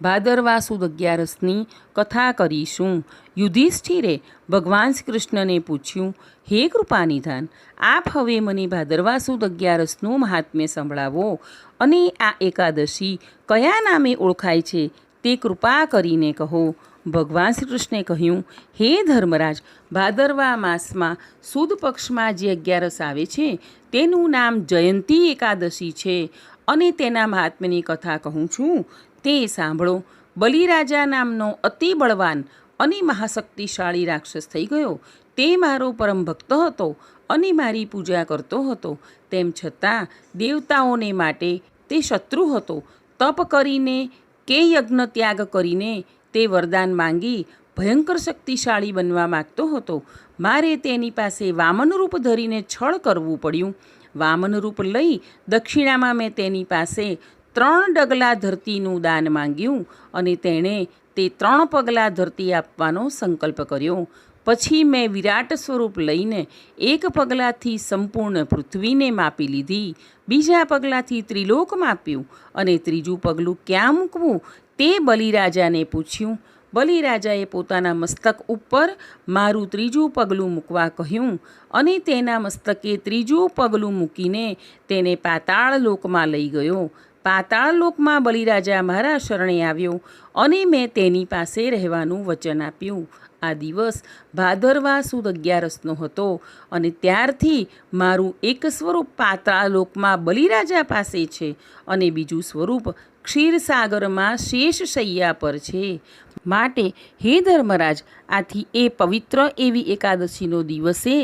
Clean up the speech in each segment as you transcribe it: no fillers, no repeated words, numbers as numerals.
ભાદરવા સુદ 11ની કથા કરીશું. યુધિષ્ઠિરે ભગવાન શ્રી કૃષ્ણને પૂછ્યું, હે કૃપાનિધાન, આપ હવે મને ભાદરવા સુદ 11નું મહાત્મ્ય સંભળાવો અને આ એકાદશી કયા નામે ઓળખાય છે તે કૃપા કરીને કહો. ભગવાન શ્રી કૃષ્ણે કહ્યું, હે ધર્મરાજ, ભાદરવા માસમાં સુદ પક્ષમાં જે 11 આવે છે તેનું નામ જયંતી એકાદશી છે અને તેના મહાત્મ્યની કથા કહું છું તે સાંભળો. બલિરાજા નામનો અતિ બળવાન અને મહાશક્તિશાળી રાક્ષસ થઈ ગયો. તે મારો પરમ ભક્ત હતો અને મારી પૂજા કરતો હતો. તેમ છતાં દેવતાઓને માટે તે શત્રુ હતો. તપ કરીને કે યજ્ઞ ત્યાગ કરીને તે વરદાન માંગી ભયંકર શક્તિશાળી બનવા માગતો હતો. મારે તેની પાસે વામન રૂપ ધરીને છળ કરવું પડ્યું. વામન રૂપ લઈ દક્ષિણામાં મેં તેની પાસે 3 ડગલા ધરતીનું દાન માંગ્યું અને તેણે તે 3 પગલા ધરતી આપવાનો સંકલ્પ કર્યો. પછી મેં વિરાટ સ્વરૂપ લઈને 1 પગલાથી સંપૂર્ણ પૃથ્વીને માપી લીધી, બીજા પગલાથી ત્રિલોક માપ્યું અને ત્રીજું પગલું ક્યાં મૂકવું તે બલિરાજાને પૂછ્યું. બલિરાજાએ પોતાના મસ્તક ઉપર મારું ત્રીજું પગલું મૂકવા કહ્યું અને તેના મસ્તકે ત્રીજું પગલું મૂકીને તેને પાતાળ લોકમાં લઈ ગયો. પાતાળ લોકમાં બલિરાજા મારા શરણે આવ્યો અને મેં તેની પાસે રહેવાનું વચન આપ્યું. આ દિવસ ભાદરવા સુદ 11નો હતો અને ત્યારથી મારું એક સ્વરૂપ પાતાળ લોકમાં બલિરાજા પાસે છે અને બીજું સ્વરૂપ ક્ષીરસાગરમાં શેષશૈયા પર છે. માટે હે ધર્મરાજ, આથી એ પવિત્ર એવી એકાદશીનો દિવસે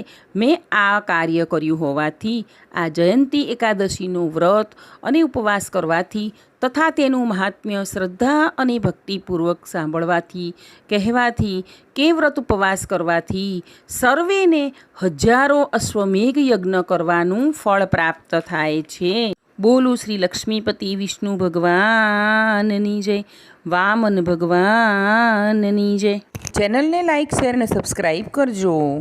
મેં આ કાર્ય કર્યું હોવાથી આ જયંતી એકાદશીનું વ્રત અને ઉપવાસ કરવાથી તથા તેનું મહાત્મ્ય શ્રદ્ધા અને ભક્તિપૂર્વક સાંભળવાથી, કહેવાથી કે વ્રત ઉપવાસ કરવાથી સર્વેને 1000 અશ્વમેઘ યજ્ઞ કરવાનું ફળ પ્રાપ્ત થાય છે. બોલું શ્રી લક્ષ્મીપતિ વિષ્ણુ ભગવાનની જય, વામન ભગવાનની જય. ચેનલને લાઈક, શેર અને સબસ્ક્રાઈબ કરજો.